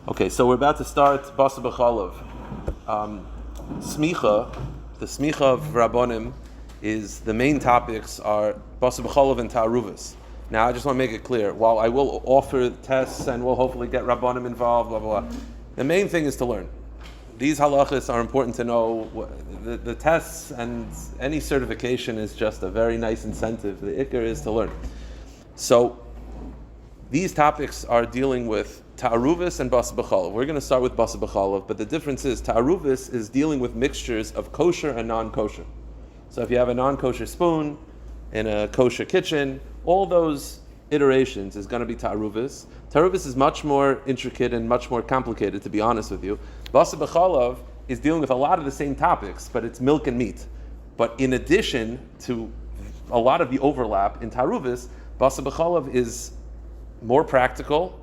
Okay, so we're about to start Basar b'Chalav. Smicha, the Smicha of Rabbonim, is the main topics are Basar b'Chalav and Ta'aruvas. Now, I just want to make it clear. While I will offer tests and we'll hopefully get Rabbonim involved, blah, blah, blah, the main thing is to learn. These halachas are important to know. The tests and any certification is just a very nice incentive. The ikar is to learn. So, these topics are dealing with Ta'aruvas and Basar b'Chalav. We're going to start with Basar b'Chalav, but the difference is Ta'aruvas is dealing with mixtures of kosher and non-kosher. So if you have a non-kosher spoon in a kosher kitchen, all those iterations is going to be Ta'aruvas. Ta'aruvas is much more intricate and much more complicated, to be honest with you. Basar b'Chalav is dealing with a lot of the same topics, but it's milk and meat. But in addition to a lot of the overlap in Ta'aruvas, Basar b'Chalav is more practical.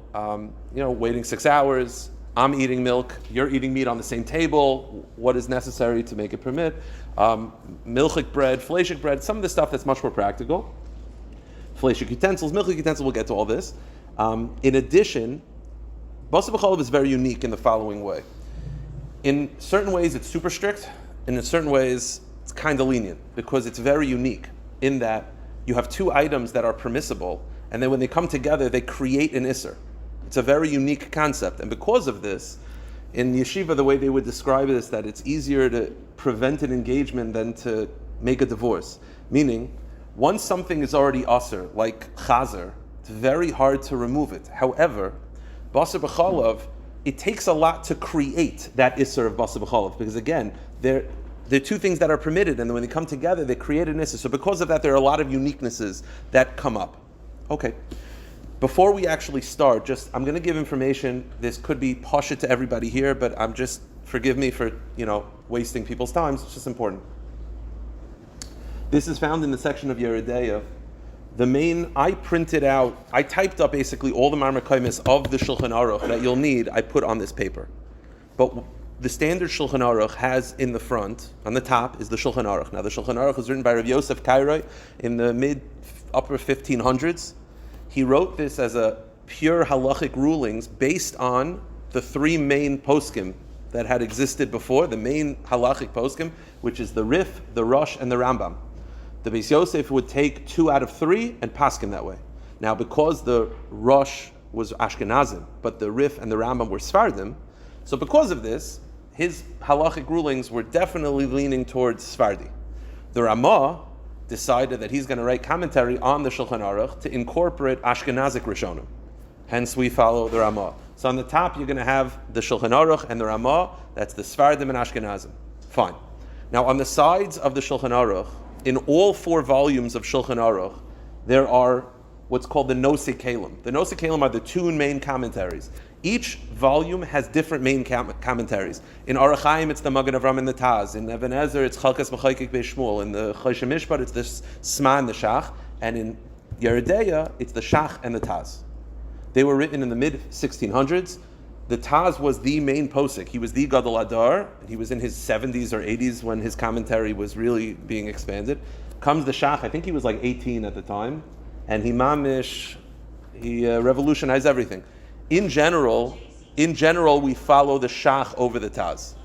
Waiting 6 hours, I'm eating milk, you're eating meat on the same table, what is necessary to make it permit, milchik bread, fleishik bread, some of the stuff that's much more practical. Fleishik utensils, milchik utensils, we'll get to all this. In addition, Basar b'Chalav is very unique in the following way. In certain ways it's super strict, and in certain ways it's kind of lenient, because it's very unique in that you have two items that are permissible, and then when they come together, they create an isser. It's a very unique concept. And because of this, in yeshiva, the way they would describe it is that it's easier to prevent an engagement than to make a divorce. Meaning, once something is already asr, like chazer, it's very hard to remove it. However, Basar b'Chalav, it takes a lot to create that isser of Basar b'Chalav, because again, they're two things that are permitted, and when they come together, they create an isser. So because of that, there are a lot of uniquenesses that come up. Okay. Before we actually start, I'm going to give information. This could be pasha to everybody here, but forgive me for, wasting people's time. It's just important. This is found in the section of Yeridea. I typed up basically all the marmakaimis of the Shulchan Aruch that you'll need, I put on this paper. But the standard Shulchan Aruch has in the front, on the top, is the Shulchan Aruch. Now the Shulchan Aruch was written by Rabbi Yosef Kairoi in the upper 1500s. He wrote this as a pure halachic rulings based on the three main poskim that had existed before, the main halachic poskim, which is the Rif, the Rosh, and the Rambam. The Beis Yosef would take 2 out of 3 and paskim that way. Now, because the Rosh was Ashkenazim, but the Rif and the Rambam were Sfardim, so because of this, his halachic rulings were definitely leaning towards Sfardi. The Ramah decided that he's going to write commentary on the Shulchan Aruch to incorporate Ashkenazic Rishonim. Hence, we follow the Ramah. So on the top, you're going to have the Shulchan Aruch and the Ramah. That's the Sfardim and Ashkenazim. Fine. Now, on the sides of the Shulchan Aruch, in all 4 volumes of Shulchan Aruch, there are what's called the Nosei Kalim. The Nosei Kalim are the 2 main commentaries. Each volume has different main commentaries. In Aruch Chaim, it's the Magen Avram and the Taz. In Even Ezer, it's Chalkas Mechaykik Beishmuel. In the Choshe Mishpat, it's the Siman, the Shach. And in Yeridea, it's the Shach and the Taz. They were written in the mid-1600s. The Taz was the main posek. He was the Gadol Adar, and he was in his 70s or 80s when his commentary was really being expanded. Comes the Shach, I think he was like 18 at the time, and he revolutionized everything. In general, we follow the Shach over the Taz.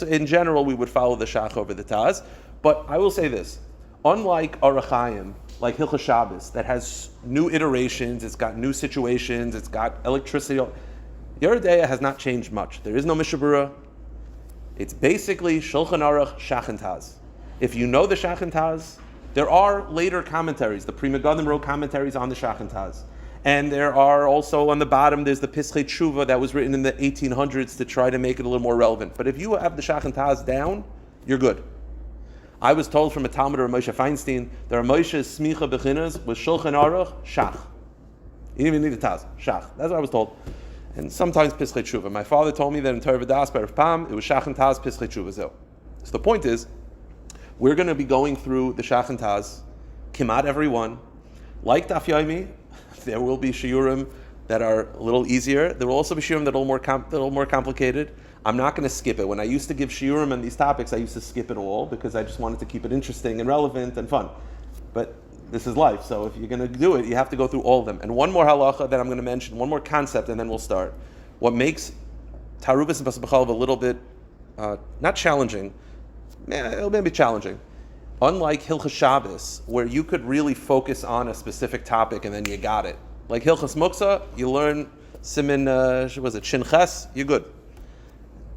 In general, we would follow the Shach over the Taz. But I will say this: unlike Aruch Chaim, like Hilchos Shabbos, that has new iterations, it's got new situations, it's got electricity. Yeridea has not changed much. There is no Mishabura. It's basically Shulchan Aruch, Shach and Taz. If you know the Shach and Taz, there are later commentaries. The Pri Megadim wrote commentaries on the Shach and Taz. And there are also on the bottom, there's the Pischei Tshuva that was written in the 1800s to try to make it a little more relevant. But if you have the Shach and Taz down, you're good. I was told from a Talmud of Moshe Feinstein that Moshe's Smicha Bechinas was Shulchan Aruch, Shach. You didn't even need the Taz, Shach. That's what I was told. And sometimes Pischei Tshuva. My father told me that in Torah V'das, by Rav Pam, it was Shach and Taz, Pischei Tshuva. So the point is, we're going to be going through the Shach and Taz, Kimat every one. Like Daf Yomi, there will be shiurim that are a little easier. There will also be shiurim that are a little more complicated. I'm not going to skip it. When I used to give shiurim on these topics, I used to skip it all because I just wanted to keep it interesting and relevant and fun. But this is life, so if you're going to do it, you have to go through all of them. And one more halacha that I'm going to mention, one more concept, and then we'll start. What makes Tarubas and Basar B'chalav a little bit, not challenging, it'll maybe challenging. Unlike Hilchas Shabbos, where you could really focus on a specific topic and then you got it. Like Hilchas Muksa, you learn Siman, was it Shin Ches, you're good.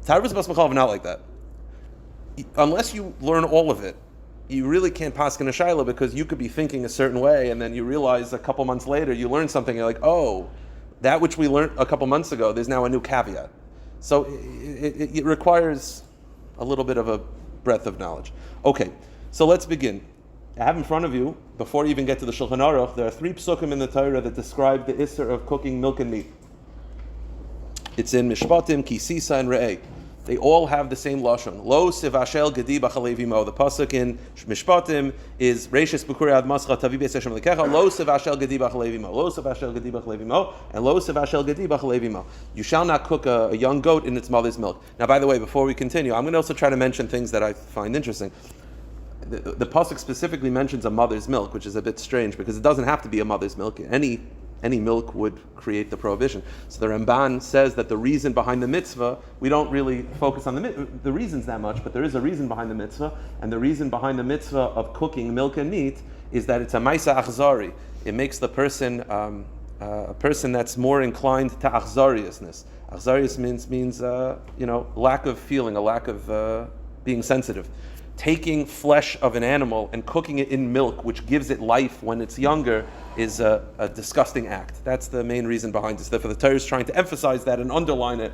Tarubas and Basar B'chalav not like that. Unless you learn all of it, you really can't paskin a shaila, because you could be thinking a certain way and then you realize a couple months later you learn something, you're like, oh, that which we learned a couple months ago, there's now a new caveat. So it requires a little bit of a breadth of knowledge. Okay, so let's begin. I have in front of you, before you even get to the Shulchan Aruch, there are 3 psukim in the Torah that describe the isser of cooking milk and meat. It's in Mishpatim, Kisisa, and Re'eh. They all have the same lashon. Lo sivashel gedi b'chalevimo. The pasuk in Mishpatim is Reishis b'kuri ad mascha tavi beis Hashem lekecha. Lo sivashel gedi b'chalevimo. Lo sivashel gedi b'chalevimo. And lo sivashel gedi b'chalevimo. You shall not cook a young goat in its mother's milk. Now, by the way, before we continue, I'm going to also try to mention things that I find interesting. The pasuk specifically mentions a mother's milk, which is a bit strange because it doesn't have to be a mother's milk. Any milk would create the prohibition. So the Ramban says that the reason behind the mitzvah, we don't really focus on the reasons that much, but there is a reason behind the mitzvah, and the reason behind the mitzvah of cooking milk and meat is that it's a maisa achzari. It makes the person a person that's more inclined to achzariousness. Achzarius means lack of feeling, a lack of being sensitive. Taking flesh of an animal and cooking it in milk, which gives it life when it's younger, is a disgusting act. That's the main reason behind this. Therefore, the Torah is trying to emphasize that and underline it.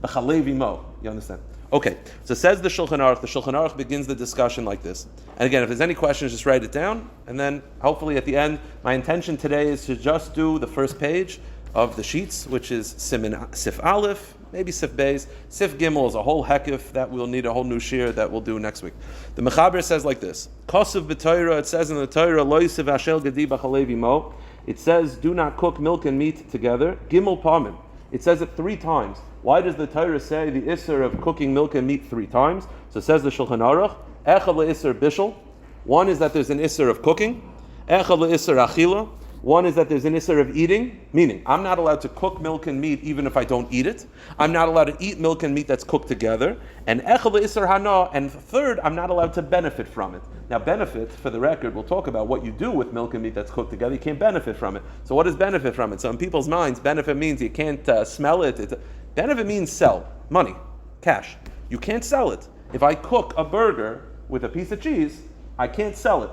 B'chalevi mo. You understand? Okay, so says the Shulchan Aruch. The Shulchan Aruch begins the discussion like this. And again, if there's any questions, just write it down. And then, hopefully at the end, my intention today is to just do the first page of the sheets, which is Siman Sif Aleph, maybe Sif Beis. Sif Gimel is a whole hekif that we'll need a whole new shiur that we'll do next week. The Mechaber says like this: Kosuv b'Torah, it says in the Torah, Lo yisiv ashel gedi b'chalevi mo. It says, do not cook milk and meat together. Gimel Pamim. It says it 3 times. Why does the Torah say the isser of cooking milk and meat 3 times? So it says the Shulchan Aruch, Echad le'isser bishul. One is that there's an isser of cooking. Echad le'isser achila. One is that there's an isser of eating, meaning I'm not allowed to cook milk and meat even if I don't eat it. I'm not allowed to eat milk and meat that's cooked together. And echad le'isser hana. And third, I'm not allowed to benefit from it. Now, benefit, for the record, we'll talk about what you do with milk and meat that's cooked together. You can't benefit from it. So what is benefit from it? So in people's minds, benefit means you can't smell it. Benefit means sell, money, cash. You can't sell it. If I cook a burger with a piece of cheese, I can't sell it.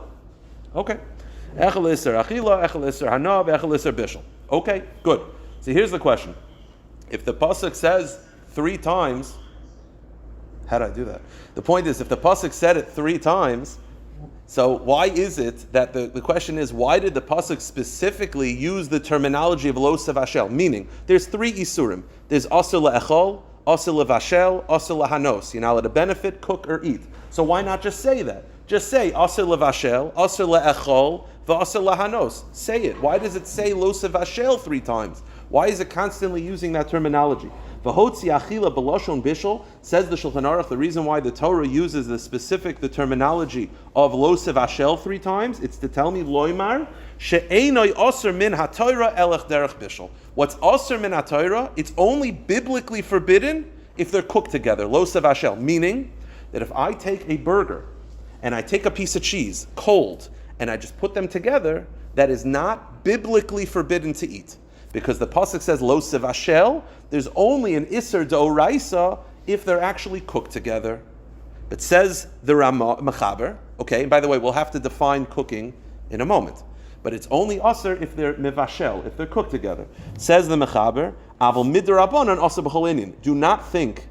Okay. Echel iser achila, echel iser hanav, echel iser bishul. Okay, good. So here's the question. If the pasuk says 3 times, how do I do that? The point is, if the pasuk said it 3 times, so why is it that the question is, why did the pasuk specifically use the terminology of lo sevashel? Meaning, there's 3 isurim. There's asur le'echol, asur levashel, asur lehanos. You're not allowed to benefit, cook, or eat. So why not just say that? Just say asur levashel, asur le'echol, v'asur lahanos. Say it. Why does it say lo sevashel 3 times? Why is it constantly using that terminology? V'hotzi achila b'loshon bishul, says the Shulchan Aruch, the reason why the Torah uses the terminology of lo sevashel 3 times, it's to tell me loymar she'enoi osir min haTorah elech derech bishul. What's osir min haTorah? It's only biblically forbidden if they're cooked together. Lo sevashel, meaning that if I take a burger and I take a piece of cheese cold and I just put them together, that is not biblically forbidden to eat. Because the pasuk says lo sevashel, there's only an iser d'oraisa if they're actually cooked together. But says the Mechaber, okay, and by the way, we'll have to define cooking in a moment. But it's only aser if they're mevashel, if they're cooked together. Says the Mechaber, aval midrabanan aser b'chol inin. Do not think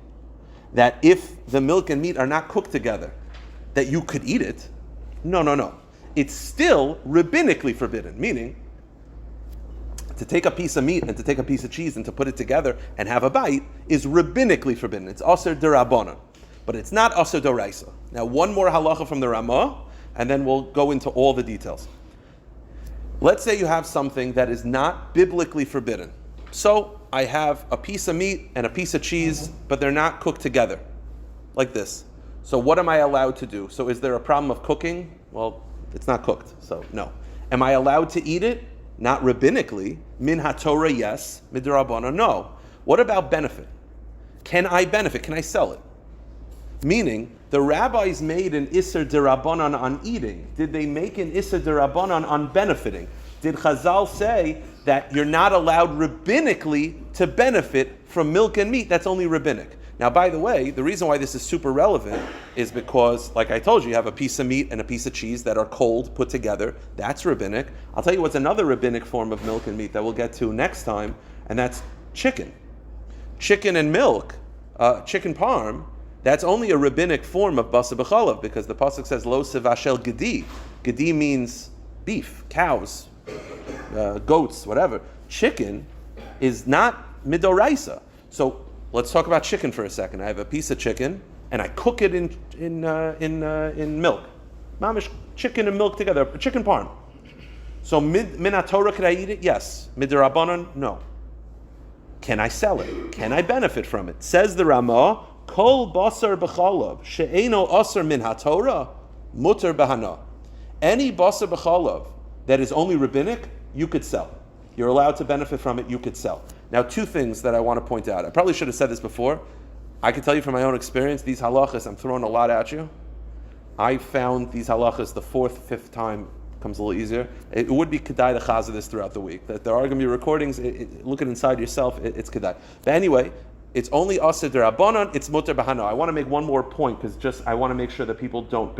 that if the milk and meat are not cooked together, that you could eat it. No. It's still rabbinically forbidden, meaning to take a piece of meat and to take a piece of cheese and to put it together and have a bite is rabbinically forbidden. It's aser d'Rabbanan, but it's not aser d'Oraisa. Now, one more halacha from the Ramah, and then we'll go into all the details. Let's say you have something that is not biblically forbidden. So I have a piece of meat and a piece of cheese, but they're not cooked together, like this. So what am I allowed to do? So is there a problem of cooking? Well, it's not cooked, so no. Am I allowed to eat it? Not rabbinically. Min haTorah, yes. Midrabbanan, no. What about benefit? can I benefit? Can I sell it? Meaning, the rabbis made an Isser D'Rabbanan on eating. Did they make an Isser D'Rabbanan on benefiting? Did Chazal say that you're not allowed rabbinically to benefit from milk and meat? That's only rabbinic. Now, by the way, the reason why this is super relevant is because, like I told you, you have a piece of meat and a piece of cheese that are cold, put together. That's rabbinic. I'll tell you what's another rabbinic form of milk and meat that we'll get to next time, and that's chicken. Chicken and milk, chicken parm, that's only a rabbinic form of basar b'chalav, because the pasuk says, lo sevashel gedi. Gedi means beef, cows, goats, whatever. Chicken is not midoraisa. So let's talk about chicken for a second. I have a piece of chicken and I cook it in milk. Mamish, chicken and milk together, chicken parm. So min haTorah, could I eat it? Yes. Midrabanan, no. Can I sell it? Can I benefit from it? Says the Ramah, kol basar b'chalav she'eno asar min haTorah muter b'hana. Any basar b'chalav that is only rabbinic, you could sell. You're allowed to benefit from it, you could sell. Now, two things that I want to point out. I probably should have said this before. I can tell you from my own experience, these halachas, I'm throwing a lot at you. I found these halachas the fourth, fifth time comes a little easier. It would be kedai to chaza this throughout the week. That there are going to be recordings, look at inside yourself, it's kedai. But anyway, it's only aseh d'Rabbanan, it's muter b'hana. I want to make one more point, because I want to make sure that people don't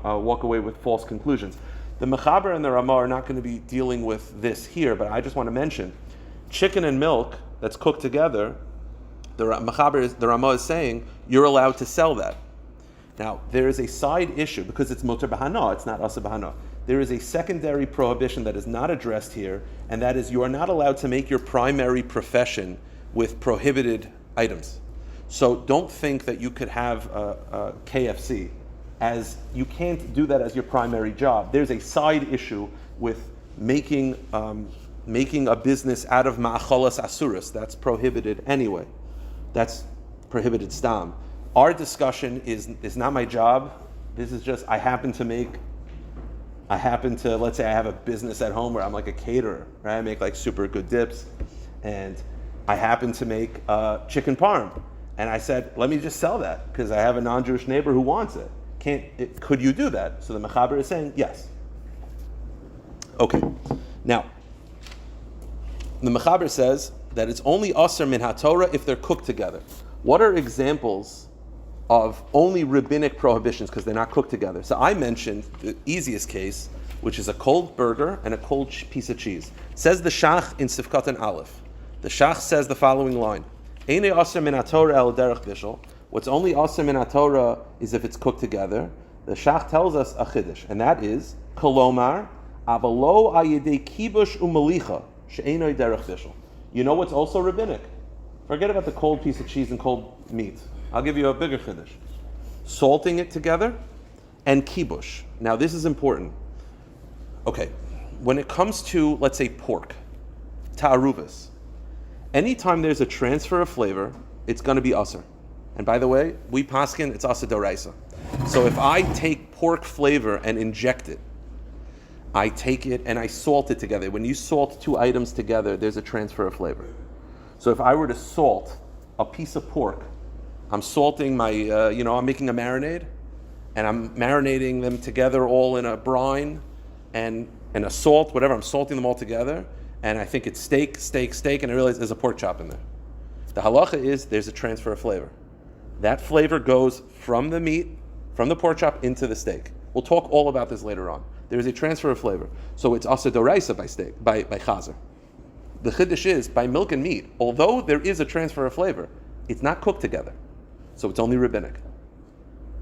walk away with false conclusions. The Mechaber and the Ramah are not going to be dealing with this here, but I just want to mention, chicken and milk that's cooked together, the Ramah is saying, you're allowed to sell that. Now, there is a side issue, because it's muter b'hana, it's not aseh b'hana. There is a secondary prohibition that is not addressed here, and that is you are not allowed to make your primary profession with prohibited items. So don't think that you could have a KFC, as you can't do that as your primary job. There's a side issue with making a business out of ma'acholas asuras. That's prohibited anyway. That's prohibited stam. Our discussion is not my job. This is just, let's say I have a business at home where I'm like a caterer, right? I make like super good dips, and I happen to make chicken parm. And I said, let me just sell that, because I have a non-Jewish neighbor who wants it. Could you do that? So the Mechaber is saying, yes. Okay. Now, the Mechaber says that it's only asr min haTorah if they're cooked together. What are examples of only rabbinic prohibitions because they're not cooked together? So I mentioned the easiest case, which is a cold burger and a cold piece of cheese. Says the Shach in Sifkat Aleph. The Shach says the following line: Eine asr min haTorah el derech bishul. What's only asr min haTorah is if it's cooked together. The Shach tells us a chiddush, and that is kolomar avalo ayidei kibush umalicha she'enoi derech bishul. You know what's also rabbinic? Forget about the cold piece of cheese and cold meat. I'll give you a bigger chiddush. Salting it together and kibush. Now this is important. Okay, when it comes to, let's say, pork, ta'aruvas, anytime there's a transfer of flavor, it's going to be asr. And by the way, we paskin, it's asr d'oraisa. So if I take pork flavor and inject it, I take it and I salt it together. When you salt two items together, there's a transfer of flavor. So if I were to salt a piece of pork, I'm salting I'm making a marinade, and I'm marinating them together all in a brine and a salt, whatever, I'm salting them all together, and I think it's steak, and I realize there's a pork chop in there. The halacha is there's a transfer of flavor. That flavor goes from the meat, from the pork chop into the steak. We'll talk all about this later on. There's a transfer of flavor. So it's aseh d'oraisa by chazer. The chiddush is, by milk and meat, although there is a transfer of flavor, it's not cooked together. So it's only rabbinic.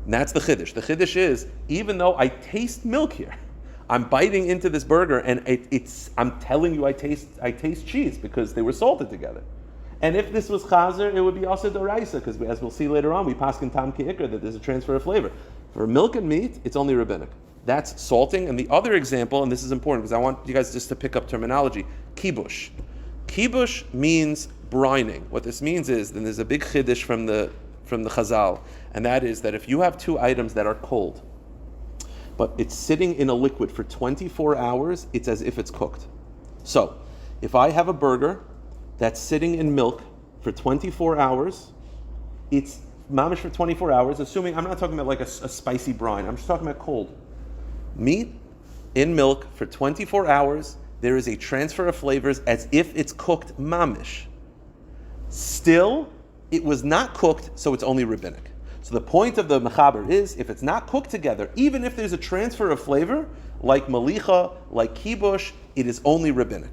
And that's the chiddush. The chiddush is, even though I taste milk here, I'm biting into this burger and I'm telling you I taste cheese because they were salted together. And if this was chazer, it would be aseh d'oraisa, because as we'll see later on, we paskin tam ki'ikr, that there's a transfer of flavor. For milk and meat, it's only rabbinic. That's salting. And the other example, and this is important because I want you guys just to pick up terminology, kibush. Kibush means brining. What this means is, then there's a big chiddush from the Chazal, and that is that if you have two items that are cold, but it's sitting in a liquid for 24 hours, it's as if it's cooked. So, if I have a burger that's sitting in milk for 24 hours, it's mamish for 24 hours, assuming I'm not talking about like a spicy brine. I'm just talking about cold. Meat in milk for 24 hours, there is a transfer of flavors as if it's cooked mamish. Still, it was not cooked, so it's only rabbinic. So the point of the mechaber is, if it's not cooked together, even if there's a transfer of flavor, like malicha, like kibush, it is only rabbinic.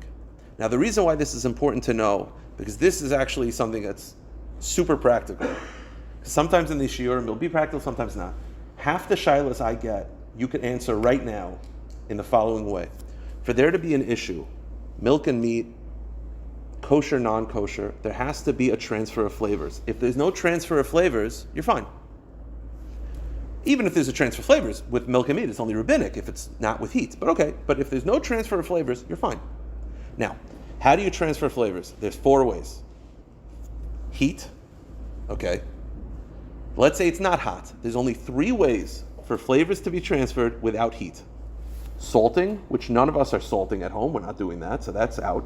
Now the reason why this is important to know, because this is actually something that's super practical. Sometimes in the shiurim it'll be practical, sometimes not. Half the shilas I get, you can answer right now in the following way. For there to be an issue, milk and meat, kosher, non-kosher, there has to be a transfer of flavors. If there's no transfer of flavors, you're fine. Even if there's a transfer of flavors with milk and meat, it's only rabbinic if it's not with heat. But okay, but if there's no transfer of flavors, you're fine. Now, how do you transfer flavors? There's 4 ways. Heat, okay. Let's say it's not hot. There's only 3 ways for flavors to be transferred without heat. Salting, which none of us are salting at home. We're not doing that, so that's out.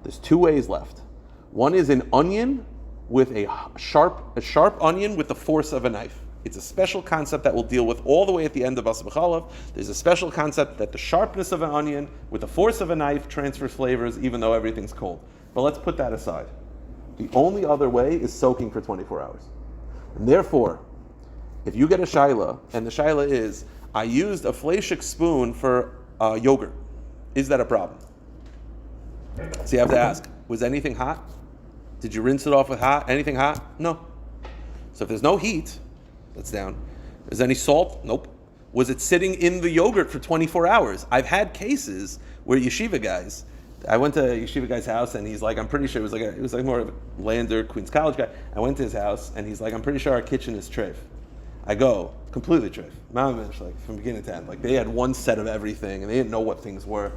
There's 2 ways left. One is an onion with a sharp onion with the force of a knife. It's a special concept that we'll deal with all the way at the end of Basar B'chalav. There's a special concept that the sharpness of an onion with the force of a knife transfers flavors even though everything's cold. But let's put that aside. The only other way is soaking for 24 hours. And therefore, if you get a shaila, and the shaila is, I used a fleshik spoon for yogurt, is that a problem? So you have to ask, was anything hot? Did you rinse it off with anything hot? No. So if there's no heat, that's down. Is there any salt? Nope. Was it sitting in the yogurt for 24 hours? I've had cases where yeshiva guys, I went to a yeshiva guy's house and he's like, I'm pretty sure it was like more of a Lander, Queens College guy. I went to his house and he's like, I'm pretty sure our kitchen is treif. I go, completely treif. Mamish, like from beginning to end. Like they had one set of everything and they didn't know what things were.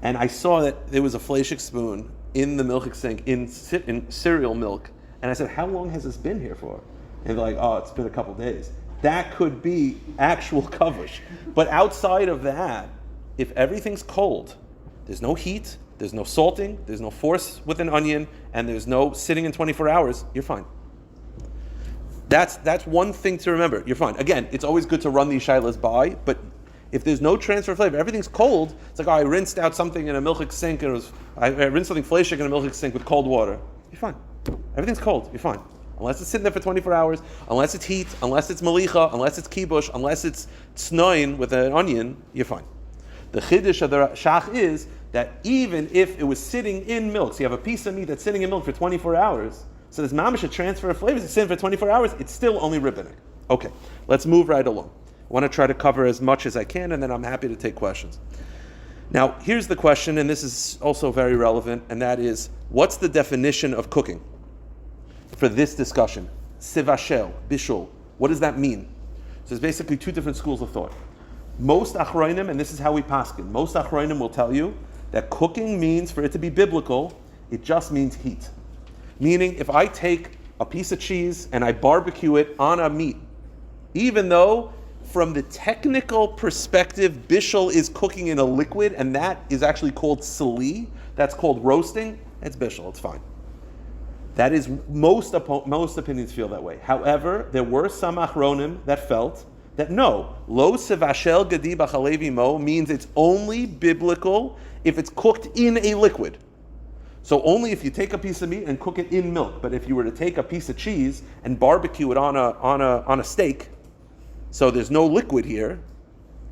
And I saw that there was a fleshik spoon in the milk sink in cereal milk. And I said, how long has this been here for? And they're like, oh, it's been a couple days. That could be actual kavush. But outside of that, if everything's cold, there's no heat, there's no salting, there's no force with an onion, and there's no sitting in 24 hours, you're fine. That's one thing to remember. You're fine. Again, it's always good to run these shilas by, but if there's no transfer of flavor, everything's cold, it's like, oh, I rinsed out something in a milchik sink, and I rinsed something fleshik in a milchik sink with cold water. You're fine. Everything's cold. You're fine. Unless it's sitting there for 24 hours, unless it's heat, unless it's malicha, unless it's kibush, unless it's tsnoin with an onion, you're fine. The chiddush of the shach is that even if it was sitting in milk, so you have a piece of meat that's sitting in milk for 24 hours, so this mamish a transfer of flavors, it's sitting for 24 hours, it's still only rabbinic. Okay, let's move right along. I want to try to cover as much as I can, and then I'm happy to take questions. Now, here's the question, and this is also very relevant, and that is, what's the definition of cooking for this discussion? Sivashel, bishul. What does that mean? So there's basically 2 different schools of thought. Most achronim, and this is how we paskin, most achronim will tell you that cooking means, for it to be biblical, it just means heat. Meaning, if I take a piece of cheese and I barbecue it on a meat, even though from the technical perspective, bishul is cooking in a liquid, and that is actually called sali, that's called roasting, it's bishul, it's fine. That is, most opinions feel that way. However, there were some achronim that felt that no, lo sevashel gadi b'chalevi mo means it's only biblical if it's cooked in a liquid. So only if you take a piece of meat and cook it in milk. But if you were to take a piece of cheese and barbecue it on a steak, so there's no liquid here,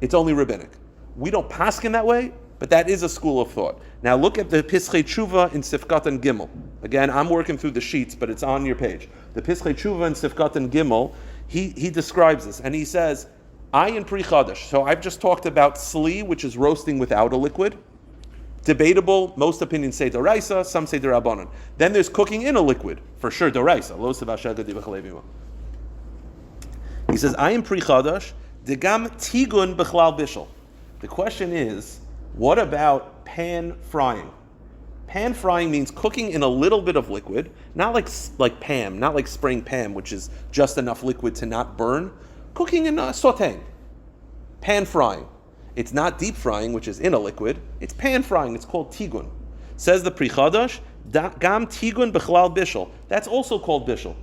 it's only rabbinic. We don't paskin that way, but that is a school of thought. Now look at the Pischei Tshuva in Sifkat and Gimel. Again, I'm working through the sheets, but it's on your page. The Pischei Tshuva in Sifkat and Gimel, he describes this, and he says, Ayin Pri Chadash. So I've just talked about sli, which is roasting without a liquid. Debatable, most opinions say doraisa, some say derabanan. Then there's cooking in a liquid, for sure doraisa. Lo sevashel gadi b'chalevi mo. He says, Ayin Pri Chadash, degam tigun b'chlal bishul. The question is, what about pan frying? Pan frying means cooking in a little bit of liquid, not like Pam, not like spraying Pam, which is just enough liquid to not burn. Cooking in sauteing. Pan frying. It's not deep frying, which is in a liquid. It's pan frying. It's called tigun. Says the Pri Chadash, gam tigun b'chlal bishul. That's also called bishul.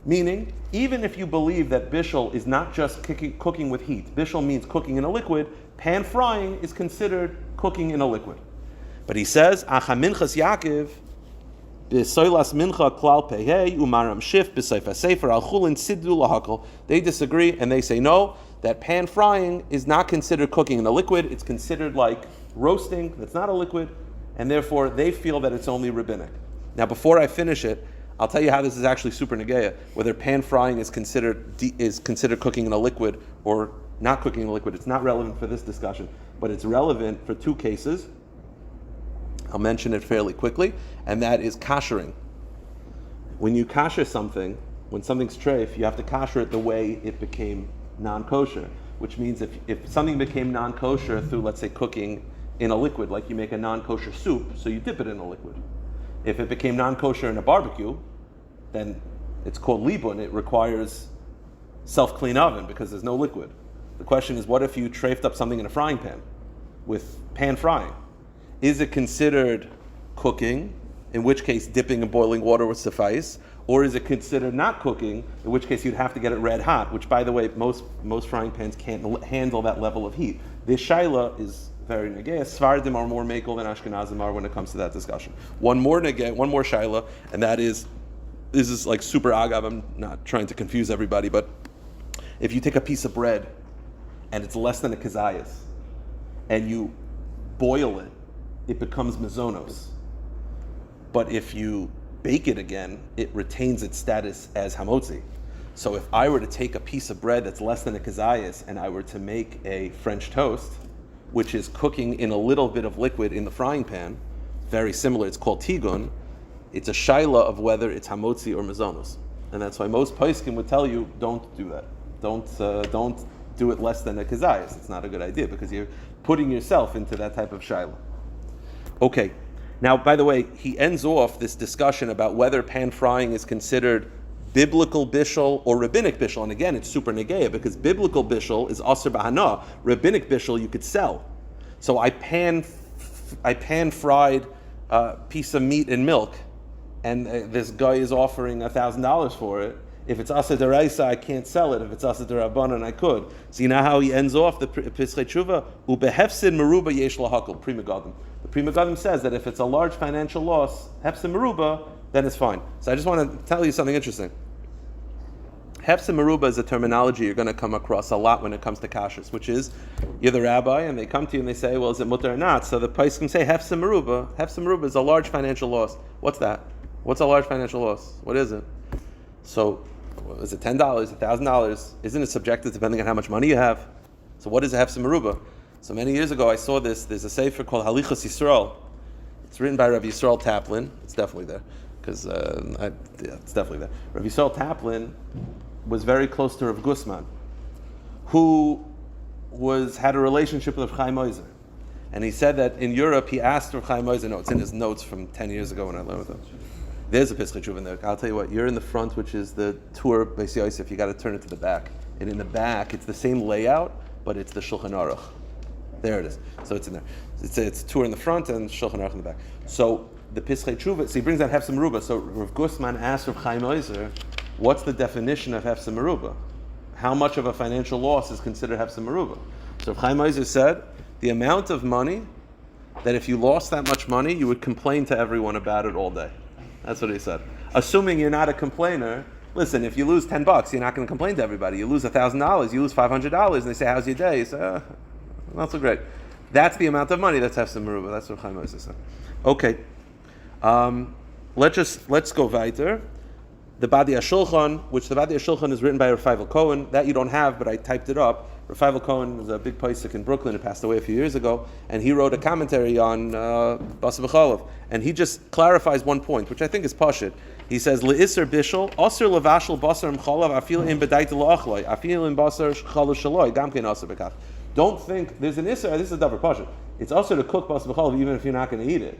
Meaning, even if you believe that bishul is not just cooking with heat, bishul means cooking in a liquid, pan frying is considered cooking in a liquid. But he says, Acha minchas Yaakov, b'soilas mincha klal pehei umaram shif b'seifa sefer al chulin siddu lahakol. They disagree and they say no, that pan frying is not considered cooking in a liquid, it's considered like roasting, that's not a liquid, and therefore they feel that it's only rabbinic. Now before I finish it, I'll tell you how this is actually super negeya, whether pan frying is considered cooking in a liquid or not cooking in a liquid. It's not relevant for this discussion, but it's relevant for two cases. I'll mention it fairly quickly, and that is koshering. When you kosher something, when something's treif, you have to kosher it the way it became non-kosher, which means if something became non-kosher through, let's say, cooking in a liquid, like you make a non-kosher soup, so you dip it in a liquid. If it became non-kosher in a barbecue, then it's called libun. It requires self-clean oven because there's no liquid. The question is, what if you treifed up something in a frying pan with pan frying? Is it considered cooking, in which case dipping in boiling water would suffice? Or is it considered not cooking, in which case you'd have to get it red hot, which, by the way, most frying pans can't handle that level of heat. This shaila is very negay. Svardim are more makel than Ashkenazim are when it comes to that discussion. One more shaila, and that is, this is like super agav, I'm not trying to confuse everybody, but if you take a piece of bread and it's less than a kazayas, and you boil it, it becomes mazonos. But if you bake it again, it retains its status as hamotzi. So if I were to take a piece of bread that's less than a kazayas and I were to make a French toast, which is cooking in a little bit of liquid in the frying pan, very similar, it's called tigun, it's a shaila of whether it's hamotzi or mazonos. And that's why most poskim would tell you, don't do that. Don't do it less than a kazayas. It's not a good idea because you're putting yourself into that type of shaila. Okay, now by the way, he ends off this discussion about whether pan frying is considered biblical bishul or rabbinic bishul, and again, it's super negeya because biblical bishul is aser b'hana. Rabbinic bishul you could sell. So I pan fried a piece of meat and milk, and this guy is offering $1,000 for it. If it's aser deraisa, I can't sell it. If it's aser derabanan, I could. So you know how he ends off the Pischei Tshuva? Ubehefsin meruba yesh lahakol, Pri Megadim. The Pri Megadim says that if it's a large financial loss, hefsin meruba, then it's fine. So I just want to tell you something interesting. Hefsin meruba is a terminology you're going to come across a lot when it comes to kashrus, which is you're the rabbi and they come to you and they say, well, is it mutar or not? So the poskim say hefsin meruba. Hefsin meruba is a large financial loss. What's that? What's a large financial loss? What is it? So is it $10, $1,000? Isn't it subjective depending on how much money you have? So what is a hefsin meruba? So many years ago I saw this. There's a sefer called Halichos Yisrael. It's written by Rabbi Yisrael Taplin. It's definitely there. Because it's definitely there. Rabbi Yisrael Taplin was very close to Rav Gusman, who had a relationship with Rav Chaim Oizer. And he said that in Europe, he asked Rav Chaim Oizer, no, it's in his notes from 10 years ago when I learned with him. There's a Pischei Tshuva in there. I'll tell you what, you're in the front, which is the tour Beis Yosef. You got to turn it to the back. And in the back, it's the same layout, but it's the Shulchan Aruch. There it is. So it's in there. It's tour in the front and Shulchan Aruch in the back. So the Pischei Tshuva, so he brings out hefsin meruba. So Rav Gusman asked Rav Chaim Oizer, what's the definition of hefsin meruba? How much of a financial loss is considered hefsin meruba? So Rav Chaim Oizer said, the amount of money that if you lost that much money, you would complain to everyone about it all day. That's what he said. Assuming you're not a complainer, listen, if you lose $10, you're not going to complain to everybody. You lose $1,000, you lose $500, and they say, how's your day? You say, not so great. That's the amount of money that's hefsin meruba. That's what Chaim Oizer said. Okay. Let's go weiter. The Badi HaShulchan, which the Badi HaShulchan is written by Rafael Cohen, that you don't have, but I typed it up. Rafael Cohen was a big posek in Brooklyn who passed away a few years ago, and he wrote a commentary on Basar B'chalav, and he just clarifies one point, which I think is pashut. He says, Le'isr bishul, osir levashel basar m'chalav, afil in b'dayt la'achloi, afil in basar chalav shaloi, gam kein osir b'kach. Don't think, there's an isser, this is a davar pashut. It's also to cook Basar B'chalav even if you're not going to eat it.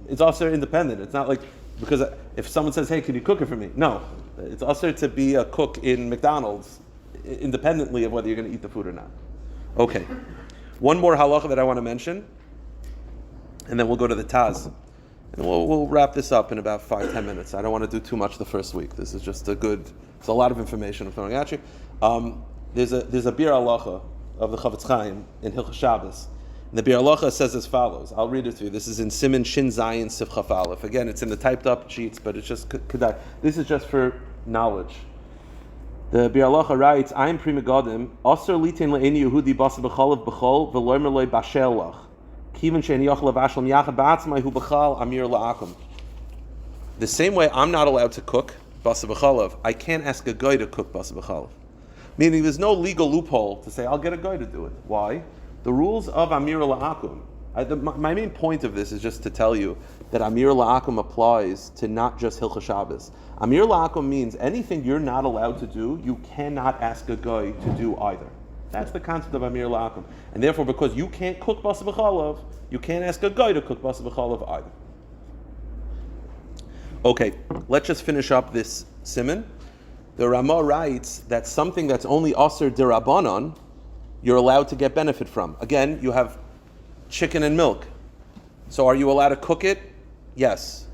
It's also independent. It's not like, because if someone says, hey, can you cook it for me? No. It's also to be a cook in McDonald's, independently of whether you're going to eat the food or not. Okay. One more halacha that I want to mention, and then we'll go to the Taz. And we'll wrap this up in about 5-10 minutes. I don't want to do too much the first week. This is just it's a lot of information I'm throwing at you. There's a Bir Halacha of the Chavetz Chaim in Hilchos Shabbos. And the Bir Halacha says as follows. I'll read it to you. This is in Siman Shin Zayin Sif Chaf Aleph. Again, it's in the typed up sheets, but it's just kedai. This is just for knowledge. The Bir Halacha writes, "I'm prima godim, Aser litin le'eni Yehudi basa b'cholav b'chol v'loimer loy bashel lach. Kiven she'en yochel avashel miyachad ba'atzmai hu b'chal amir la'akum." The same way I'm not allowed to cook basa b'cholav, I can't ask a guy to cook basa b'cholav. Meaning there's no legal loophole to say, I'll get a guy to do it. Why? The rules of amir la'akum. My main point of this is just to tell you that amir la'akum applies to not just Hilchos Shabbos. Amir la'akum means anything you're not allowed to do, you cannot ask a guy to do either. That's the concept of amir la'akum. And therefore, because you can't cook basa b'cholav, you can't ask a guy to cook basa b'cholav either. Okay, let's just finish up this siman. The Ramah writes that something that's only aser derabanan, you're allowed to get benefit from. Again, you have chicken and milk. So are you allowed to cook it? Yes.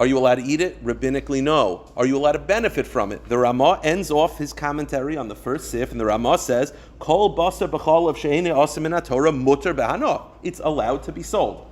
Are you allowed to eat it? Rabbinically, no. Are you allowed to benefit from it? The Ramah ends off his commentary on the first sif, and the Ramah says, Kol basar b'chol of she'ene asim min Torah muter behana. It's allowed to be sold.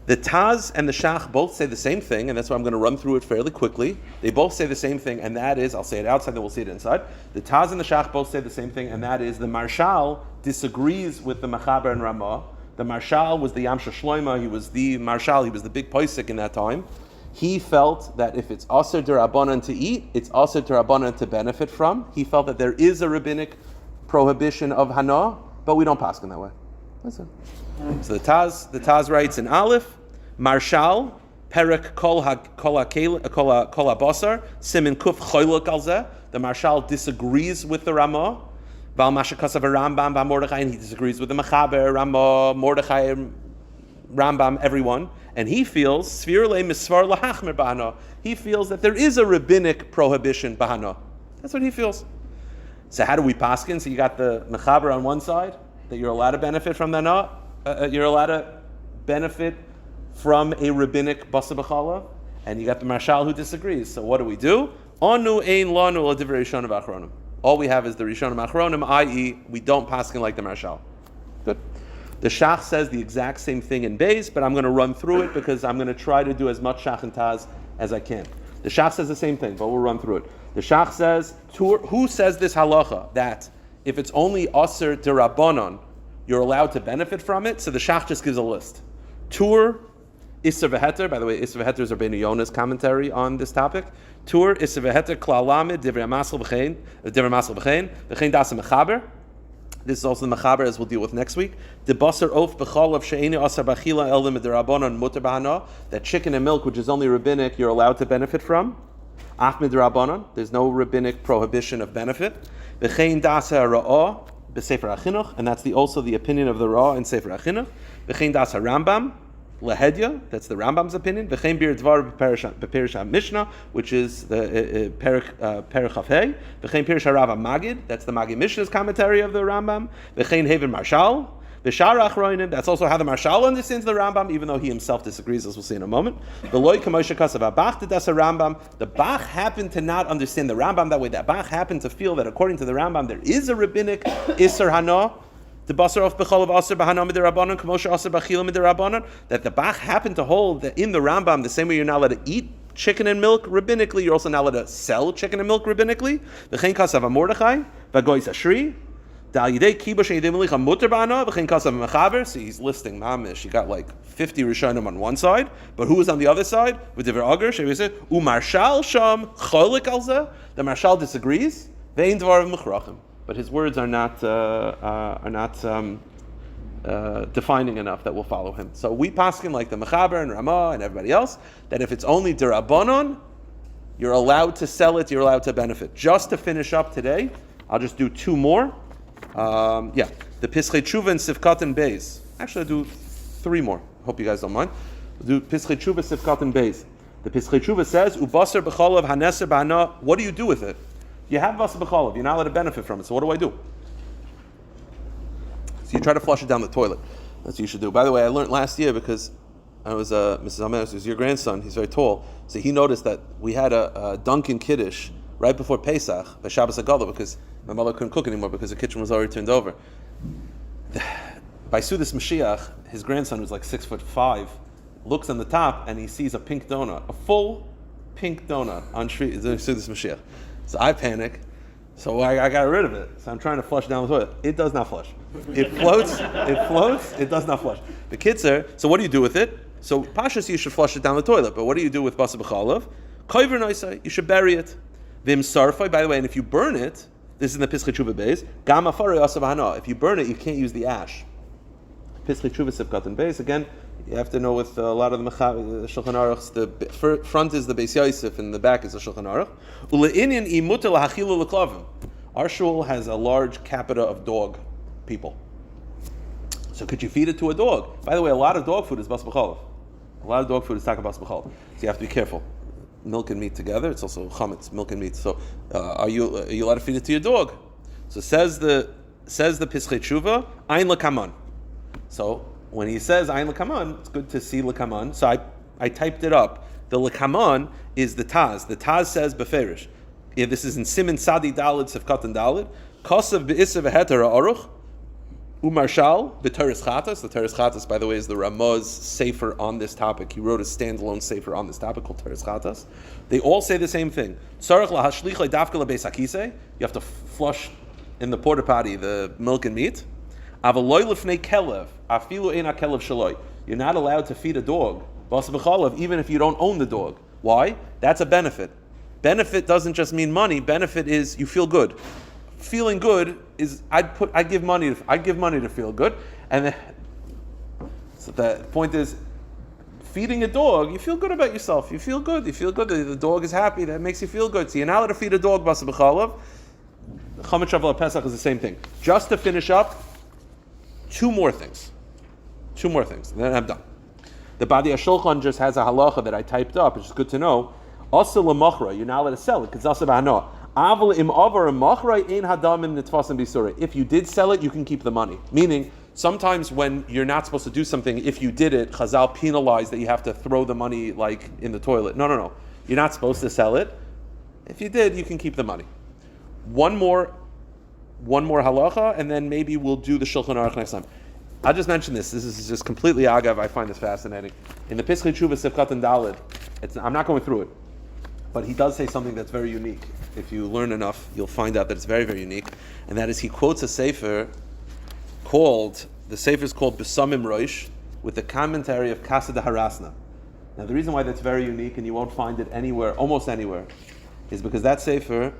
The Taz and the Shach both say the same thing, and that's why I'm going to run through it fairly quickly. They both say the same thing, and that is, I'll say it outside, then we'll see it inside. The Taz and the Shach both say the same thing, and that is the Marshal disagrees with the Mechaber and Ramah. The Marshal was the Yamsha Shloima, he was the Marshal, he was the big Poisik in that time. He felt that if it's Aser D'Rabbanan to eat, it's Aser D'Rabbanan to benefit from. He felt that there is a rabbinic prohibition of Hana, but we don't pass in that way. That's it. So the Taz writes in Aleph, Marshal, Perek Kol HaBasar, Simin Kuf Choylok Alzeh. The Marshal disagrees with the Ramah. Val Mashakasav Rambam, Ba Mordechai, and he disagrees with the Mechaber, Ramah, Mordechai, Rambam, everyone. And he feels, Sfir Le Misvar Lahachmer Bahana. He feels that there is a rabbinic prohibition Bahana. That's what he feels. So how do we paskin? So you got the Mechaber on one side, that you're allowed to benefit from the you're allowed to benefit from a rabbinic basa b'chalav, and you got the Marshal who disagrees. So what do we do? Anu ein lanu l'divrei Rishonim v'Achronim. All we have is the Rishonim Achronim, i.e., we don't paskin like the Marshal. Good. The Shach says the exact same thing in Beis, but I'm going to run through it because I'm going to try to do as much Shach and Taz as I can. The Shach says the same thing, but we'll run through it. The Shach says, who says this halacha, that if it's only Aser D'Rabbanan, you're allowed to benefit from it? So the Shach just gives a list. Tur, Isser v'heter. By the way, Isser v'heter is Rabbeinu Yonah's commentary on this topic. Tur, Isser v'heter, Klal Lamed, Divrei Masel v'chein, v'chein dasa mechaber. This is also the mechaber, as we'll deal with next week. The basar of b'chol of she'eni asar b'chila elim d'Rabbanan muter b'hana. That chicken and milk, which is only rabbinic, you're allowed to benefit from. Af midrabanan. There's no rabbinic prohibition of benefit. V'chein dasa ra'ah. B'Sefer HaChinuch, and that's also the opinion of the Ra in Sefer HaChinuch. V'chein das HaRambam, Lahedya, that's the Rambam's opinion. V'chein bir dvar b'Perish HaMishnah, which is the Perich Chafhei. V'chein Perish HaRav HaMagid, that's the Magid Mishnah's commentary of the Rambam. V'chein Haven Marshal. V'shar Achroinim, that's also how the Marshal understands the Rambam, even though he himself disagrees, as we'll see in a moment. V'loi Kamoshe Kasav HaBach T'das HaRambam. The Bach happened to not understand the Rambam that way. That Bach happened to feel that according to the Rambam, there is a rabbinic Isser Hana, the Basar of Bechol of Aser B'Hana Midirabbanan, Kamoshe Aser B'Chila Midirabbanan, that the Bach happened to hold that in the Rambam, the same way you're not allowed to eat chicken and milk rabbinically, you're also not allowed to sell chicken and milk rabbinically. V'chein Kasav HaMordechai, V'goyis Ashri, so he's listing mamish. You got like 50 Rishonim on one side, but who is on the other side? With the Marshal Sham Cholik Alza. The Marshal disagrees. But his words are not defining enough that we'll follow him. So we paskin like the Mechaber and Ramah and everybody else that if it's only D'Rabbanan, you're allowed to sell it. You're allowed to benefit. Just to finish up today, I'll just do two more. The Pischei Tshuva and Sifkat and Beis. Actually, I'll do three more. Hope you guys don't mind. We'll do Pischei Tshuva, Sifkat and Beis. The Pischei Tshuva says, Ubasar b'cholav haneser b'hana. What do you do with it? You have basar b'cholav. You're not allowed to benefit from it. So what do I do? So you try to flush it down the toilet. That's what you should do. By the way, I learned last year because and it was Mrs. Amenes, it was your grandson. He's very tall, so he noticed that we had a Dunkin' Kiddush right before Pesach, by Shabbos Haggadah, because my mother couldn't cook anymore because the kitchen was already turned over. By Sudas Mashiach, his grandson, who's like 6'5", looks on the top and he sees a pink donut, a full pink donut on Sudas Mashiach. So I panic. So I got rid of it. So I'm trying to flush down the toilet. It does not flush. It floats. It does not flush. The kids are. So what do you do with it? So Pashas, you should flush it down the toilet. But what do you do with Basar B'chalav? Koiver Noisai, you should bury it. Vim Sarfai, by the way, and if you burn it, this is in the Pischei Tshuva Beis, Gam Afari Asav Hana. If you burn it, you can't use the ash. Pischei Tshuva Sivkat and Beis, again, you have to know with a lot of the Shulchan Aruchs, the front is the Beis Yosef and the back is the Shulchan Aruch. Ule'inyan imuta lahachilu leklavim. Our shul has a large capita of dog people. So could you feed it to a dog? By the way, a lot of dog food is Basar B'chalav. A lot of dog food is taka Basar B'chalav. So you have to be careful. Milk and meat together. It's also chametz, milk and meat. So are you allowed to feed it to your dog? So says the Pischei Tshuva, Ein lekaman. So when he says Ein lekaman, it's good to see lekaman. So I typed it up. The lekaman is the Taz. The Taz says beferish. Yeah, this is in Siman Sadi Dalid Sefkat and Dalid. Kosav be'isav heter aruch umarshal b'teres chatas. The teres chatas, by the way, is the Ramaz sefer on this topic. He wrote a standalone sefer on this topic called teres chatas. They all say the same thing. Tzarich lahashlich le'dafka lebeis hakisei. You have to flush in the porta potty the milk and meat. Avaloi lefnei kelev afilu eina kelev shaloi. You're not allowed to feed a dog Basar B'chalav even if you don't own the dog. Why? That's a benefit. Benefit doesn't just mean money. Benefit is you feel good. Feeling good is I'd give money to feel good, and so the point is, feeding a dog, you feel good about yourself. You feel good. The dog is happy. That makes you feel good. So you're not allowed to feed a dog Basar B'chalav. Chametz Shavuot Pesach is the same thing. Just to finish up, two more things, and then I'm done. The Badi HaShulchan just has a halacha that I typed up, which is good to know. Also l'machra, you're not allowed to sell it because that's about no. If you did sell it, you can keep the money. Meaning, sometimes when you're not supposed to do something, if you did it, Chazal penalized that you have to throw the money like in the toilet. No. You're not supposed to sell it. If you did, you can keep the money. One more halacha, and then maybe we'll do the Shulchan Aruch next time. I'll just mention this. This is just completely agav. I find this fascinating. In the Pischei Tshuva Sivkat and Dalid, I'm not going through it, but he does say something that's very unique. If you learn enough, you'll find out that it's very, very unique. And that is, he quotes a sefer the sefer is called Besamim Roish, with the commentary of Kasa de Harasna. Now the reason why that's very unique, and you won't find it anywhere, almost anywhere, is because that sefer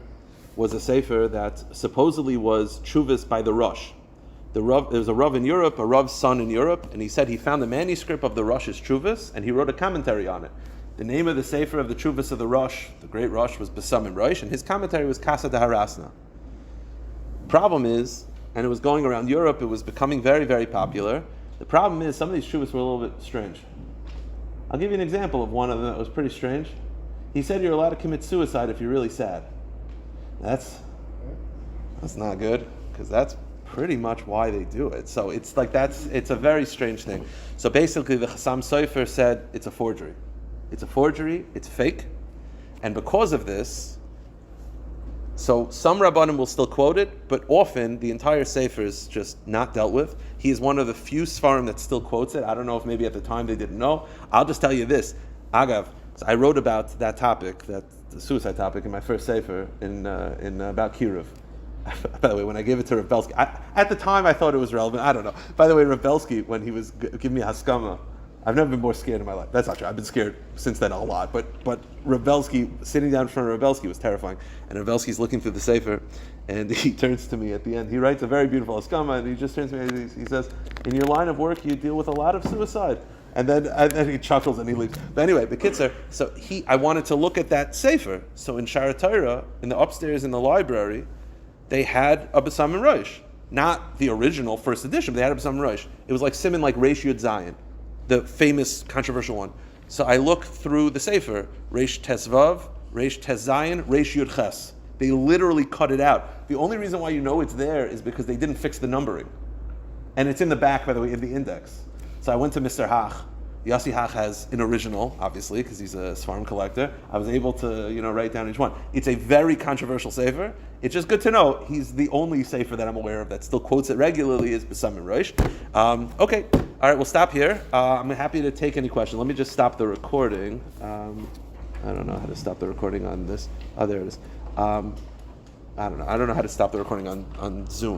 was a sefer that supposedly was Chuvas by the Rosh. There was a Rav in Europe, a Rav's son in Europe, and he said he found the manuscript of the Rosh's Chuvas, and he wrote a commentary on it. The name of the sefer of the Chuvas of the Rosh, the great Rosh, was Besamim Rosh, and his commentary was Kasa de Harasna. Problem is, and it was going around Europe, it was becoming very, very popular. The problem is, some of these Chuvas were a little bit strange. I'll give you an example of one of them that was pretty strange. He said you're allowed to commit suicide if you're really sad. That's not good, because that's pretty much why they do it. So it's a very strange thing. So basically the Chassam Sofer said it's a forgery. It's a forgery, it's fake. And because of this, so some Rabbanim will still quote it, but often the entire Sefer is just not dealt with. He is one of the few Sfarim that still quotes it. I don't know if maybe at the time they didn't know. I'll just tell you this. Agav, so I wrote about that topic, the suicide topic, in my first Sefer in about Kiruv. By the way, when I gave it to Rav Belsky, at the time I thought it was relevant. I don't know. By the way, Rav Belsky, when he was giving me a haskama, I've never been more scared in my life. That's not true. I've been scared since then a lot. But Rav Belsky, sitting down in front of Rav Belsky was terrifying. And Rav Belsky's looking through the Sefer, and he turns to me at the end. He writes a very beautiful haskama, and he just turns to me and he says, "In your line of work, you deal with a lot of suicide." And then he chuckles and he leaves. But anyway, the Kitzer, so I wanted to look at that Sefer. So in Shara Torah, in the upstairs in the library, they had a Besamim Rosh. Not the original first edition, but they had a Besamim Rosh. It was like Siman, like Reish Yud Zayin, the famous, controversial one. So I looked through the Sefer, Reish Tesvav, Reish Tes Zayin, Reish Yud Ches. They literally cut it out. The only reason why you know it's there is because they didn't fix the numbering. And it's in the back, by the way, in the index. So I went to Mr. Hach, Yossi Hach has an original, obviously, because he's a Sfarim collector. I was able to, write down each one. It's a very controversial sefer. It's just good to know he's the only sefer that I'm aware of that still quotes it regularly is Basar and Rosh. Okay, all right, we'll stop here. I'm happy to take any questions. Let me just stop the recording. I don't know how to stop the recording on this. Oh, there it is. I don't know how to stop the recording on Zoom.